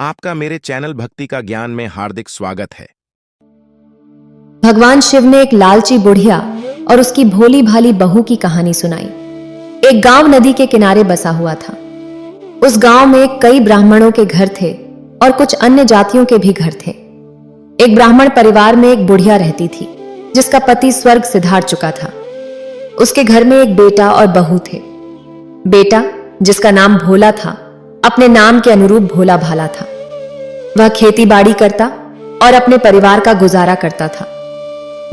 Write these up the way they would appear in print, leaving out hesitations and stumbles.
आपका मेरे चैनल भक्ति का ज्ञान में हार्दिक स्वागत है। भगवान शिव ने एक लालची बुढ़िया और उसकी भोली भाली बहू की कहानी सुनाई। एक गांव नदी के किनारे बसा हुआ था। उस गांव में कई ब्राह्मणों के घर थे और कुछ अन्य जातियों के भी घर थे। एक ब्राह्मण परिवार में एक बुढ़िया रहती थी जिसका पति स्वर्ग सिधार चुका था। उसके घर में एक बेटा और बहू थे। बेटा, जिसका नाम भोला था, अपने नाम के अनुरूप भोला भाला था। वह खेती बाड़ी करता और अपने परिवार का गुजारा करता था।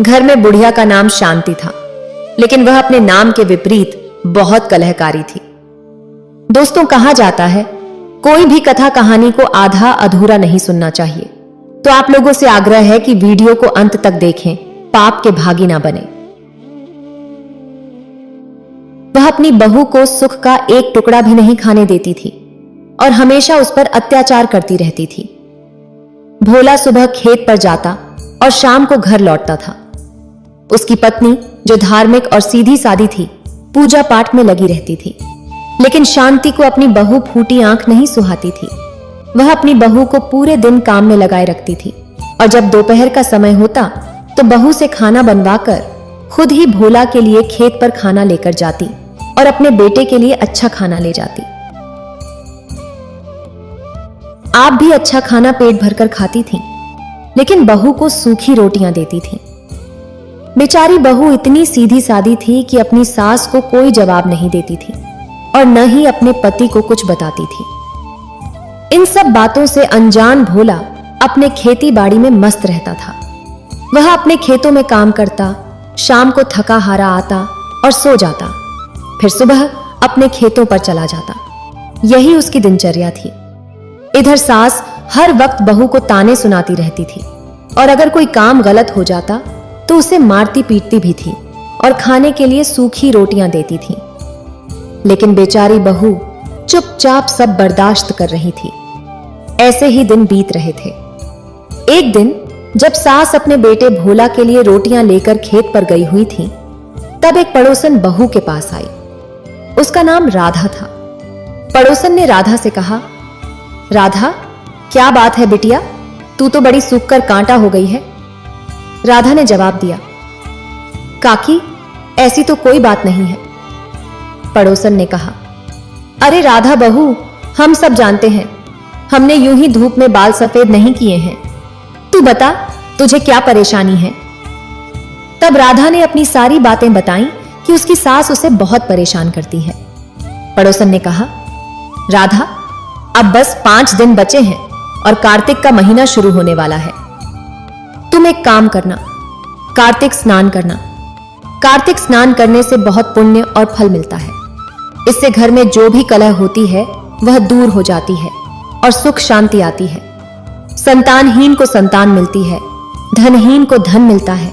घर में बुढ़िया का नाम शांति था, लेकिन वह अपने नाम के विपरीत बहुत कलहकारी थी। दोस्तों, कहा जाता है कोई भी कथा कहानी को आधा अधूरा नहीं सुनना चाहिए। तो आप लोगों से आग्रह है कि वीडियो को अंत तक देखें, पाप के भागी ना बने। वह अपनी बहू को सुख का एक टुकड़ा भी नहीं खाने देती थी और हमेशा उस पर अत्याचार करती रहती थी। भोला सुबह खेत पर जाता और शाम को घर लौटता था। उसकी पत्नी, जो धार्मिक और सीधी सादी थी, पूजा पाठ में लगी रहती थी। लेकिन शांति को अपनी बहू फूटी आंख नहीं सुहाती थी। वह अपनी बहू को पूरे दिन काम में लगाए रखती थी और जब दोपहर का समय होता तो बहू से खाना बनवाकर खुद ही भोला के लिए खेत पर खाना लेकर जाती और अपने बेटे के लिए अच्छा खाना ले जाती। आप भी अच्छा खाना पेट भरकर खाती थीं, लेकिन बहू को सूखी रोटियां देती थीं। बेचारी बहू इतनी सीधी सादी थी कि अपनी सास को कोई जवाब नहीं देती थी और न ही अपने पति को कुछ बताती थी। इन सब बातों से अनजान भोला अपने खेती बाड़ी में मस्त रहता था। वह अपने खेतों में काम करता, शाम को थका हारा आता और सो जाता, फिर सुबह अपने खेतों पर चला जाता। यही उसकी दिनचर्या थी। इधर सास हर वक्त बहू को ताने सुनाती रहती थी और अगर कोई काम गलत हो जाता तो उसे मारती पीटती भी थी और खाने के लिए सूखी रोटियां देती थी। लेकिन बेचारी बहू चुपचाप सब बर्दाश्त कर रही थी। ऐसे ही दिन बीत रहे थे। एक दिन जब सास अपने बेटे भोला के लिए रोटियां लेकर खेत पर गई हुई थी, तब एक पड़ोसन बहू के पास आई। उसका नाम राधा था। पड़ोसन ने राधा से कहा, राधा, क्या बात है बिटिया, तू तो बड़ी सूख कर कांटा हो गई है। राधा ने जवाब दिया, काकी, ऐसी तो कोई बात नहीं है। पड़ोसन ने कहा, अरे राधा बहू, हम सब जानते हैं, हमने यूं ही धूप में बाल सफेद नहीं किए हैं। तू बता, तुझे क्या परेशानी है। तब राधा ने अपनी सारी बातें बताई कि उसकी सास उसे बहुत परेशान करती है। पड़ोसन ने कहा, राधा, अब बस 5 दिन बचे हैं और कार्तिक का महीना शुरू होने वाला है। तुम एक काम करना, कार्तिक स्नान करना। कार्तिक स्नान करने से बहुत पुण्य और फल मिलता है। इससे घर में जो भी कलह होती है वह दूर हो जाती है और सुख शांति आती है। संतानहीन को संतान मिलती है, धनहीन को धन मिलता है,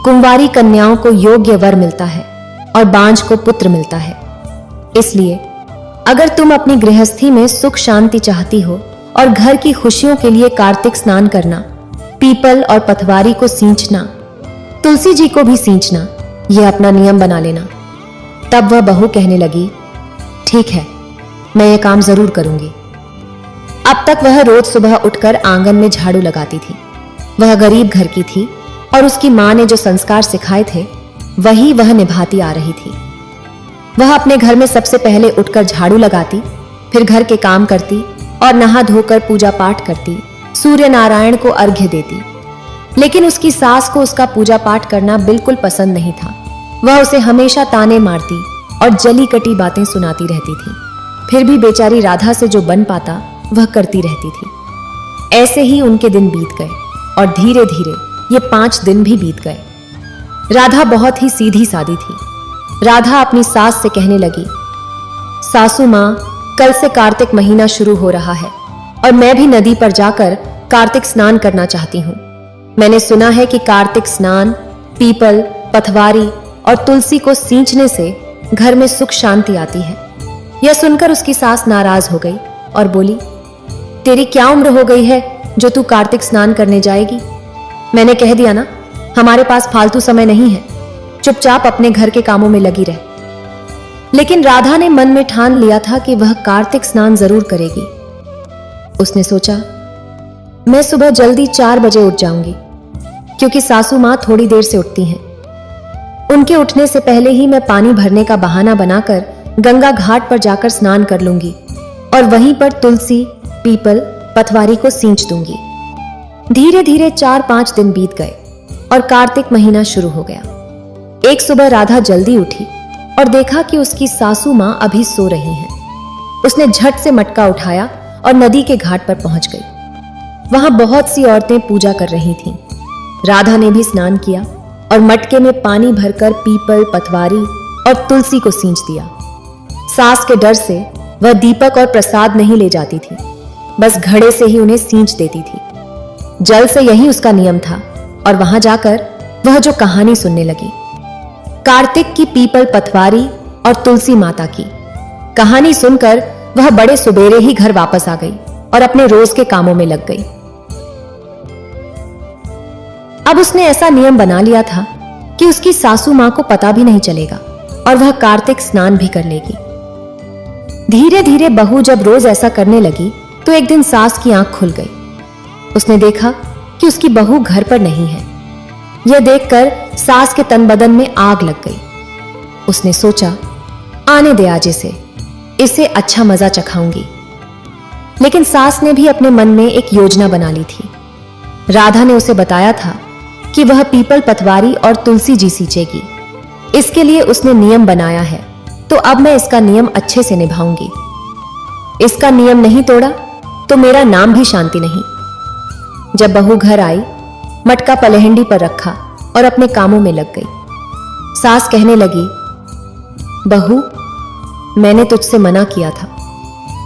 कुंवारी कन्याओं को योग्य वर मिलता है और बांझ को पुत्र मिलता है। इसलिए अगर तुम अपनी गृहस्थी में सुख शांति चाहती हो और घर की खुशियों के लिए कार्तिक स्नान करना, पीपल और पथवारी को सींचना, तुलसी जी को भी सींचना, यह अपना नियम बना लेना। तब वह बहू कहने लगी, ठीक है, मैं यह काम जरूर करूंगी। अब तक वह रोज सुबह उठकर आंगन में झाड़ू लगाती थी। वह गरीब घर की थी और उसकी मां ने जो संस्कार सिखाए थे वही वह निभाती आ रही थी। वह अपने घर में सबसे पहले उठकर झाड़ू लगाती, फिर घर के काम करती और नहा धोकर पूजा पाठ करती, सूर्य नारायण को अर्घ्य देती। लेकिन उसकी सास को उसका पूजा पाठ करना बिल्कुल पसंद नहीं था। वह उसे हमेशा ताने मारती और जली कटी बातें सुनाती रहती थी। फिर भी बेचारी राधा से जो बन पाता वह करती रहती थी। ऐसे ही उनके दिन बीत गए और धीरे धीरे ये 5 दिन भी बीत गए। राधा बहुत ही सीधी सादी थी। राधा अपनी सास से कहने लगी, सासू मां, कल से कार्तिक महीना शुरू हो रहा है और मैं भी नदी पर जाकर कार्तिक स्नान करना चाहती हूँ। मैंने सुना है कि कार्तिक स्नान, पीपल, पथवारी और तुलसी को सींचने से घर में सुख शांति आती है। यह सुनकर उसकी सास नाराज हो गई और बोली, तेरी क्या उम्र हो गई है जो तू कार्तिक स्नान करने जाएगी। मैंने कह दिया ना, हमारे पास फालतू समय नहीं है, चुपचाप अपने घर के कामों में लगी रह। लेकिन राधा ने मन में ठान लिया था कि वह कार्तिक स्नान जरूर करेगी। उसने सोचा, मैं सुबह जल्दी 4 बजे उठ जाऊंगी, क्योंकि सासू माँ थोड़ी देर से उठती हैं। उनके उठने से पहले ही मैं पानी भरने का बहाना बनाकर गंगा घाट पर जाकर स्नान कर लूंगी और वहीं पर तुलसी, पीपल, पथवारी को सींच दूंगी। धीरे धीरे 4-5 दिन बीत गए और कार्तिक महीना शुरू हो गया। एक सुबह राधा जल्दी उठी और देखा कि उसकी सासू माँ अभी सो रही हैं। उसने झट से मटका उठाया और नदी के घाट पर पहुंच गई। वहां बहुत सी औरतें पूजा कर रही थीं। राधा ने भी स्नान किया और मटके में पानी भरकर पीपल, पथवारी और तुलसी को सींच दिया। सास के डर से वह दीपक और प्रसाद नहीं ले जाती थी, बस घड़े से ही उन्हें सींच देती थी। जल से यही उसका नियम था और वहां जाकर वह जो कहानी सुनने लगी, कार्तिक की पीपल, पथवारी और तुलसी माता की कहानी सुनकर वह बड़े सुबेरे ही घर वापस आ गई और अपने रोज के कामों में लग गई। अब उसने ऐसा नियम बना लिया था कि उसकी सासू मां को पता भी नहीं चलेगा और वह कार्तिक स्नान भी कर लेगी। धीरे धीरे बहू जब रोज ऐसा करने लगी तो एक दिन सास की आंख खुल गई। उसने देखा कि उसकी बहू घर पर नहीं है। यह देखकर सास के तन बदन में आग लग गई। उसने सोचा, आने दे आज इसे अच्छा मजा चखाऊंगी। लेकिन सास ने भी अपने मन में एक योजना बना ली थी। राधा ने उसे बताया था कि वह पीपल, पथवारी और तुलसी जी सींचेगी। इसके लिए उसने नियम बनाया है, तो अब मैं इसका नियम अच्छे से निभाऊंगी। इसका नियम नहीं तोड़ा तो मेरा नाम भी शांति नहीं। जब बहू घर आई, मटका पलहंडी पर रखा और अपने कामों में लग गई। सास कहने लगी, बहू, मैंने तुझसे मना किया था,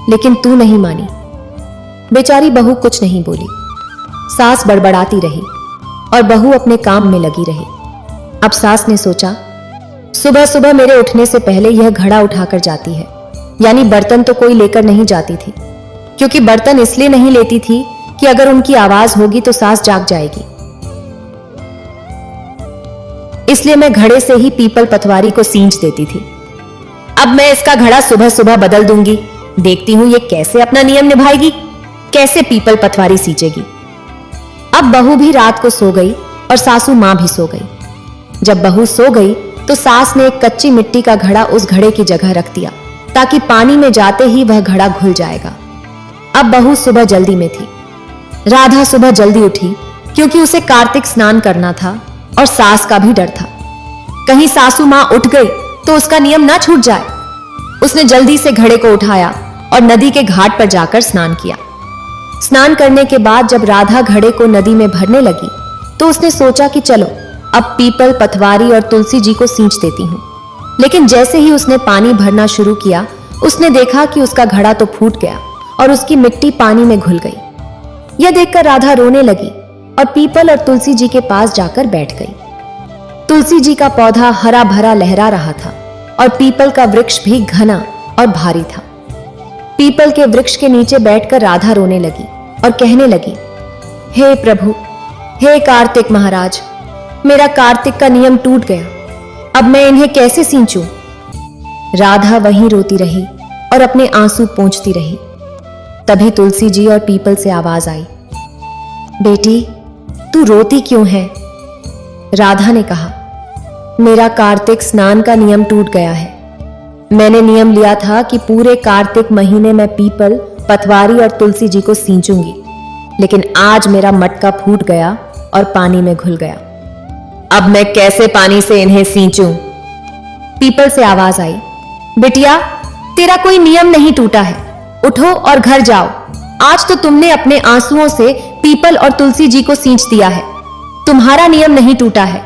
लेकिन तू नहीं मानी। बेचारी बहू कुछ नहीं बोली। सास बड़बड़ाती रही और बहू अपने काम में लगी रही। अब सास ने सोचा, सुबह सुबह मेरे उठने से पहले यह घड़ा उठाकर जाती है, यानी बर्तन तो कोई लेकर नहीं जाती थी, क्योंकि बर्तन इसलिए नहीं लेती थी कि अगर उनकी आवाज होगी तो सास जाग जाएगी। इसलिए मैं घड़े से ही पीपल, पथवारी को सींच देती थी। अब मैं इसका घड़ा सुबह सुबह बदल दूंगी। देखती हूं ये कैसे अपना नियम निभाएगी, कैसे पीपल, पथवारी सींचेगी। अब बहू भी रात को सो गई और सासू मां भी सो गई। जब बहू सो गई तो सास ने एक कच्ची मिट्टी का घड़ा उस घड़े की जगह रख दिया, ताकि पानी में जाते ही वह घड़ा घुल जाएगा। अब बहू सुबह जल्दी में थी। राधा सुबह जल्दी उठी, क्योंकि उसे कार्तिक स्नान करना था और सास का भी डर था, कहीं सासू मां उठ गई तो उसका नियम ना छूट जाए। उसने जल्दी से घड़े को उठाया और नदी के घाट पर जाकर स्नान किया। स्नान करने के बाद जब राधा घड़े को नदी में भरने लगी तो उसने सोचा कि चलो अब पीपल, पथवारी और तुलसी जी को सींच देती हूं। लेकिन जैसे ही उसने पानी भरना शुरू किया, उसने देखा कि उसका घड़ा तो फूट गया और उसकी मिट्टी पानी में घुल गई। यह देखकर राधा रोने लगी और पीपल और तुलसी जी के पास जाकर बैठ गई। तुलसी जी का पौधा हरा भरा लहरा रहा था और पीपल का वृक्ष भी घना और भारी था। पीपल के वृक्ष के नीचे बैठकर राधा रोने लगी और कहने लगी, हे प्रभु, हे कार्तिक महाराज, मेरा कार्तिक का नियम टूट गया। अब मैं इन्हें कैसे सींचूं? राधा वहीं रोती रही और अपने आंसू पोंछती रही। तभी तुलसी जी और पीपल से आवाज आई, बेटी, तू रोती क्यों है? राधा ने कहा, मेरा कार्तिक स्नान का नियम टूट गया है। मैंने नियम लिया था कि पूरे कार्तिक महीने में पीपल, पथवारी और तुलसी जी को सींचूंगी, लेकिन आज मेरा मटका फूट गया और पानी में घुल गया। अब मैं कैसे पानी से इन्हें सींचूं? पीपल से आवाज आई, बिटिया, तेरा कोई नियम नहीं टूटा है। उठो और घर जाओ। आज तो तुमने अपने आंसुओं से पीपल और तुलसी जी को सींच दिया है। तुम्हारा नियम नहीं टूटा है।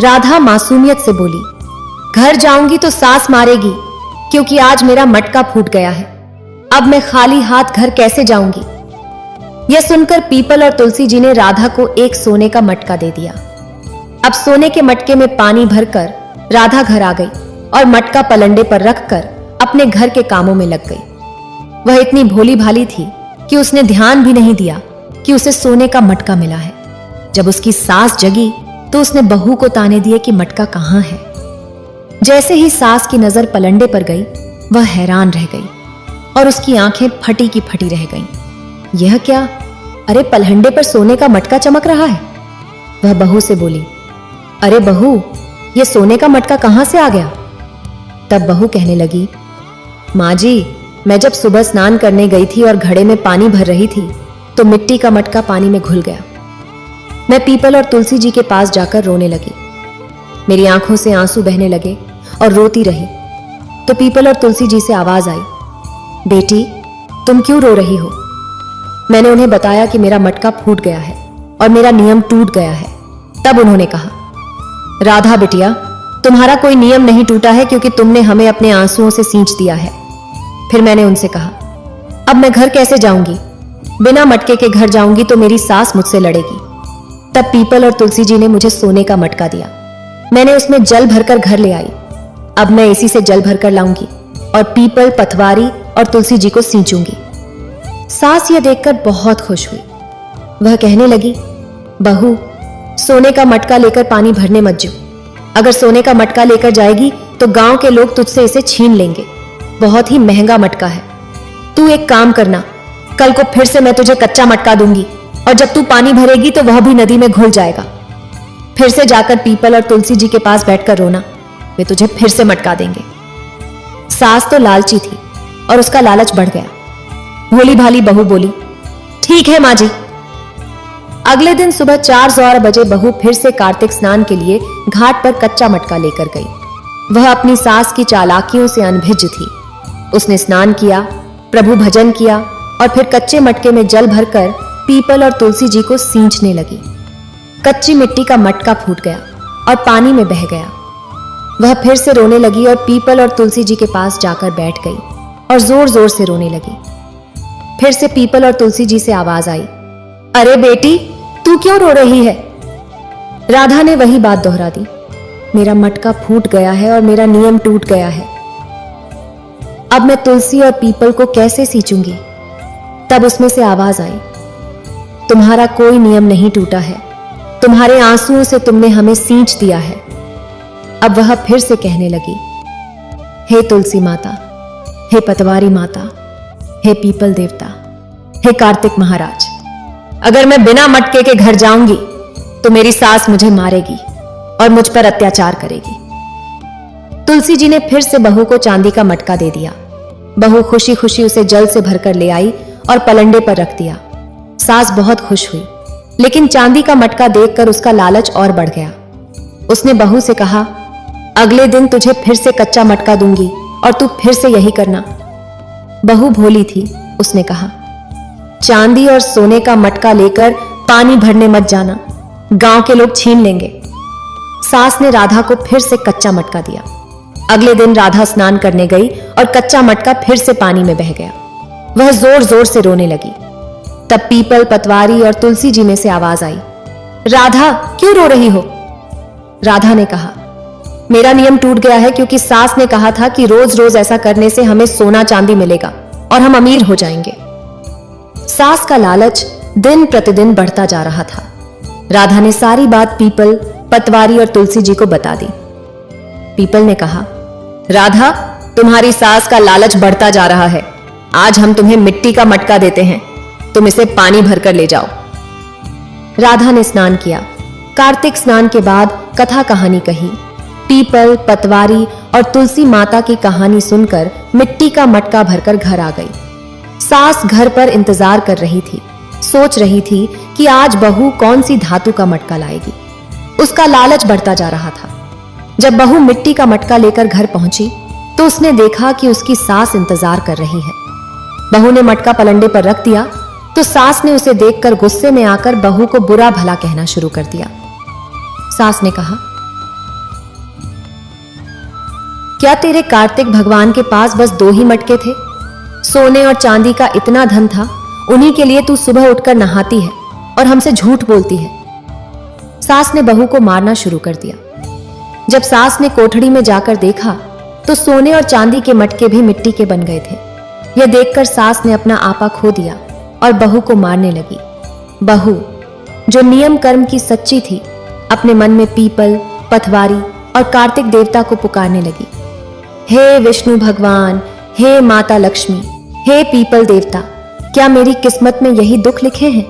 राधा मासूमियत से बोली, घर जाऊंगी तो सास मारेगी, क्योंकि आज मेरा मटका फूट गया है। अब मैं खाली हाथ घर कैसे जाऊंगी? यह सुनकर पीपल और तुलसी जी ने राधा को एक सोने का मटका दे दिया। अब सोने के मटके में पानी भरकर राधा घर आ गई और मटका पलंडे पर रखकर अपने घर के कामों में लग गई। वह इतनी भोली भाली थी कि उसने ध्यान भी नहीं दिया कि उसे सोने का मटका मिला है। जब उसकी सास जगी तो उसने बहू को ताने दिए कि मटका कहां है। जैसे ही सास की नजर पलंडे पर गई, वह हैरान रह गई और उसकी आंखें फटी की फटी रह गईं। यह क्या? अरे पलहंडे पर सोने का मटका चमक रहा है। वह बहू से बोली, अरे बहू, ये सोने का मटका कहां से आ गया? तब बहू कहने लगी, माँ जी, मैं जब सुबह स्नान करने गई थी और घड़े में पानी भर रही थी तो मिट्टी का मटका पानी में घुल गया। मैं पीपल और तुलसी जी के पास जाकर रोने लगी। मेरी आंखों से आंसू बहने लगे और रोती रही तो पीपल और तुलसी जी से आवाज आई, बेटी, तुम क्यों रो रही हो? मैंने उन्हें बताया कि मेरा मटका फूट गया है और मेरा नियम टूट गया है। तब उन्होंने कहा, राधा बिटिया, तुम्हारा कोई नियम नहीं टूटा है क्योंकि तुमने हमें अपने आंसुओं से सींच दिया है। फिर मैंने उनसे कहा, अब मैं घर कैसे जाऊंगी? बिना मटके के घर जाऊंगी तो मेरी सास मुझसे लड़ेगी। तब पीपल और तुलसी जी ने मुझे सोने का मटका दिया। मैंने उसमें जल भरकर घर ले आई। अब मैं इसी से जल भरकर लाऊंगी और पीपल, पथवारी और तुलसी जी को सींचूंगी। सास यह देखकर बहुत खुश हुई। वह कहने लगी, बहू, सोने का मटका लेकर पानी भरने मत जाओ। अगर सोने का मटका लेकर जाएगी तो गांव के लोग तुझसे इसे छीन लेंगे। बहुत ही महंगा मटका है। तू एक काम करना, कल को फिर से मैं तुझे कच्चा मटका दूंगी और जब तू पानी भरेगी तो वह भी नदी में घुल जाएगा। फिर से जाकर पीपल और तुलसी जी के पास बैठकर रोना, वे तुझे फिर से मटका देंगे। सास तो लालची थी और उसका लालच बढ़ गया। भोली भाली बहू बोली, ठीक है माँ जी। अगले दिन सुबह 4 बजे बहू फिर से कार्तिक स्नान के लिए घाट पर कच्चा मटका लेकर गई। वह अपनी सास की चालाकियों से अनभिज्ञ थी। उसने स्नान किया, प्रभु भजन किया और फिर कच्चे मटके में जल भरकर पीपल और तुलसी जी को सींचने लगी। कच्ची मिट्टी का मटका फूट गया और पानी में बह गया। वह फिर से रोने लगी और पीपल और तुलसी जी के पास जाकर बैठ गई और जोर जोर से रोने लगी। फिर से पीपल और तुलसी जी से आवाज आई, अरे बेटी, तू क्यों रो रही है? राधा ने वही बात दोहरा दी, मेरा मटका फूट गया है और मेरा नियम टूट गया है। अब मैं तुलसी और पीपल को कैसे सींचूंगी? तब उसमें से आवाज आई, तुम्हारा कोई नियम नहीं टूटा है। तुम्हारे आंसुओं से तुमने हमें सींच दिया है। अब वह फिर से कहने लगी, हे तुलसी माता, हे पतवारी माता, हे पीपल देवता, हे कार्तिक महाराज, अगर मैं बिना मटके के घर जाऊंगी तो मेरी सास मुझे मारेगी और मुझ पर अत्याचार करेगी। तुलसी जी ने फिर से बहू को चांदी का मटका दे दिया। बहू खुशी खुशी उसे जल से भरकर ले आई और पलंडे पर रख दिया। सास बहुत खुश हुई, लेकिन चांदी का मटका देखकर उसका लालच और बढ़ गया। उसने बहू से कहा, अगले दिन तुझे फिर से कच्चा मटका दूंगी और तू फिर से यही करना। बहू भोली थी, उसने कहा, चांदी और सोने का मटका लेकर पानी भरने मत जाना, गांव के लोग छीन लेंगे। सास ने राधा को फिर से कच्चा मटका दिया। अगले दिन राधा स्नान करने गई और कच्चा मटका फिर से पानी में बह गया। वह जोर जोर से रोने लगी। तब पीपल, पतवारी और तुलसी जी में से आवाज आई, राधा, क्यों रो रही हो? राधा ने कहा, मेरा नियम टूट गया है क्योंकि सास ने कहा था कि रोज रोज ऐसा करने से हमें सोना चांदी मिलेगा और हम अमीर हो जाएंगे। सास का लालच दिन प्रतिदिन बढ़ता जा रहा था। राधा ने सारी बात पीपल, पतवारी और तुलसी जी को बता दी। पीपल ने कहा, राधा, तुम्हारी सास का लालच बढ़ता जा रहा है। आज हम तुम्हें मिट्टी का मटका देते हैं, तुम इसे पानी भरकर ले जाओ। राधा ने स्नान किया। कार्तिक स्नान के बाद कथा कहानी कही। पीपल, पतवारी और तुलसी माता की कहानी सुनकर मिट्टी का मटका भरकर घर आ गई। सास घर पर इंतजार कर रही थी, सोच रही थी कि आज बहू कौन सी धातु का मटका लाएगी। उसका लालच बढ़ता जा रहा था। जब बहू मिट्टी का मटका लेकर घर पहुंची तो उसने देखा कि उसकी सास इंतजार कर रही है। बहू ने मटका पलंडे पर रख दिया तो सास ने उसे देखकर गुस्से में आकर बहू को बुरा भला कहना शुरू कर दिया। सास ने कहा, क्या तेरे कार्तिक भगवान के पास बस 2 ही मटके थे? सोने और चांदी का इतना धन था, उन्हीं के लिए तू सुबह उठकर नहाती है और हमसे झूठ बोलती है। सास ने बहू को मारना शुरू कर दिया। जब सास ने कोठड़ी में जाकर देखा तो सोने और चांदी के मटके भी मिट्टी के बन गए थे। यह देखकर सास ने अपना आपा खो दिया और बहू को मारने लगी। बहू, जो नियम कर्म की सच्ची थी, अपने मन में पीपल, पथवारी और कार्तिक देवता को पुकारने लगी, हे विष्णु भगवान, हे माता लक्ष्मी, हे पीपल देवता, क्या मेरी किस्मत में यही दुख लिखे हैं?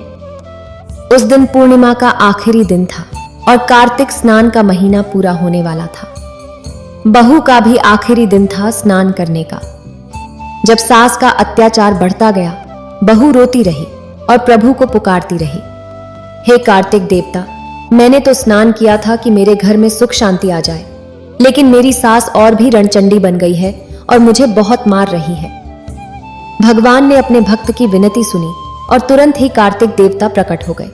उस दिन पूर्णिमा का आखिरी दिन था और कार्तिक स्नान का महीना पूरा होने वाला था। बहू का भी आखिरी दिन था स्नान करने का। जब सास का अत्याचार बढ़ता गया, बहू रोती रही और प्रभु को पुकारती रही, हे कार्तिक देवता, मैंने तो स्नान किया था कि मेरे घर में सुख शांति आ जाए, लेकिन मेरी सास और भी रणचंडी बन गई है और मुझे बहुत मार रही है। भगवान ने अपने भक्त की विनती सुनी और तुरंत ही कार्तिक देवता प्रकट हो गए।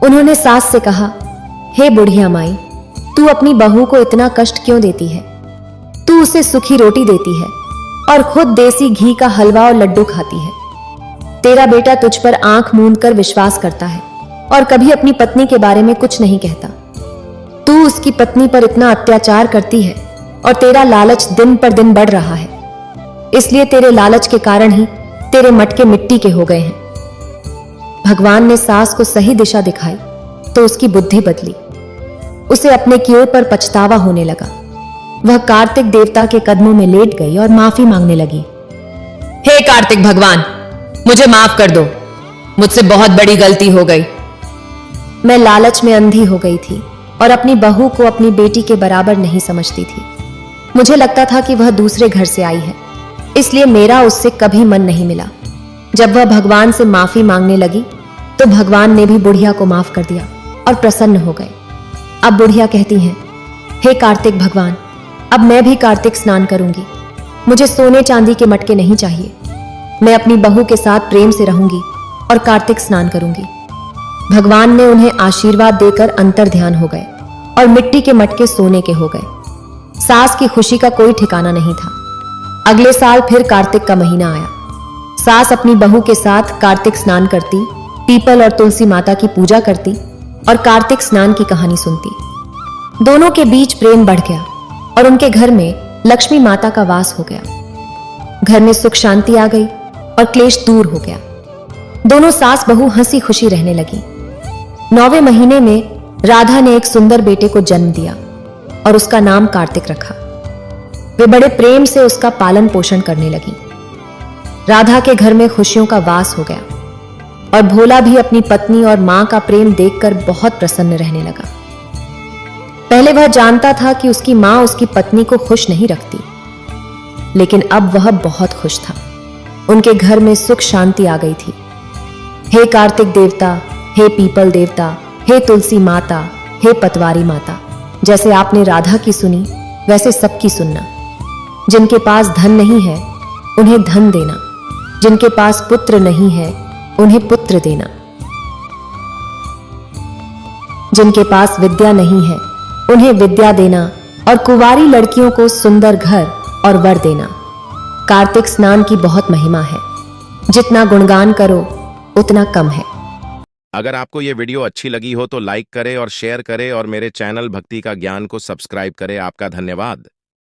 उन्होंने सास से कहा, हे बुढ़िया माई, तू अपनी बहू को इतना कष्ट क्यों देती है? तू उसे सूखी रोटी देती है और खुद देसी घी का हलवा और लड्डू खाती है। तेरा बेटा तुझ पर आंख मूंद कर विश्वास करता है और कभी अपनी पत्नी के बारे में कुछ नहीं कहता। तू उसकी पत्नी पर इतना अत्याचार करती है और तेरा लालच दिन पर दिन बढ़ रहा है, इसलिए तेरे लालच के कारण ही तेरे मटके मिट्टी के हो गए हैं। भगवान ने सास को सही दिशा दिखाई तो उसकी बुद्धि बदली। उसे अपने किए पर पछतावा होने लगा। वह कार्तिक देवता के कदमों में लेट गई और माफी मांगने लगी। हे कार्तिक भगवान, मुझे माफ कर दो, मुझसे बहुत बड़ी गलती हो गई। मैं लालच में अंधी हो गई थी और अपनी बहू को अपनी बेटी के बराबर नहीं समझती थी। मुझे लगता था कि वह दूसरे घर से आई है, इसलिए मेरा उससे कभी मन नहीं मिला। जब वह भगवान से माफी मांगने लगी तो भगवान ने भी बुढ़िया को माफ कर दिया और प्रसन्न हो गए। अब बुढ़िया कहती हैं, हे कार्तिक भगवान, अब मैं भी कार्तिक स्नान करूंगी। मुझे सोने चांदी के मटके नहीं चाहिए। मैं अपनी बहू के साथ प्रेम से रहूंगी और कार्तिक स्नान करूंगी। भगवान ने उन्हें आशीर्वाद देकर अंतर ध्यान हो गए और मिट्टी के मटके सोने के हो गए। सास की खुशी का कोई ठिकाना नहीं था। अगले साल फिर कार्तिक का महीना आया। सास अपनी बहू के साथ कार्तिक स्नान करती, पीपल और तुलसी माता की पूजा करती और कार्तिक स्नान की कहानी सुनती। दोनों के बीच प्रेम बढ़ गया और उनके घर में लक्ष्मी माता का वास हो गया। घर में सुख शांति आ गई और क्लेश दूर हो गया। दोनों सास बहू हंसी खुशी रहने लगी। 9वें महीने में राधा ने एक सुंदर बेटे को जन्म दिया और उसका नाम कार्तिक रखा। वे बड़े प्रेम से उसका पालन पोषण करने लगी। राधा के घर में खुशियों का वास हो गया और भोला भी अपनी पत्नी और मां का प्रेम देखकर बहुत प्रसन्न रहने लगा। पहले वह जानता था कि उसकी मां उसकी पत्नी को खुश नहीं रखती, लेकिन अब वह बहुत खुश था। उनके घर में सुख शांति आ गई थी। हे कार्तिक देवता, हे पीपल देवता, हे तुलसी माता, हे पतवारी माता, जैसे आपने राधा की सुनी वैसे सबकी सुनना। जिनके पास धन नहीं है उन्हें धन देना, जिनके पास पुत्र नहीं है उन्हें पुत्र देना, जिनके पास विद्या नहीं है उन्हें विद्या देना और कुंवारी लड़कियों को सुंदर घर और वर देना। कार्तिक स्नान की बहुत महिमा है। जितना गुणगान करो उतना कम है। अगर आपको ये वीडियो अच्छी लगी हो तो लाइक करें और शेयर करें और मेरे चैनल भक्ति का ज्ञान को सब्सक्राइब करें। आपका धन्यवाद।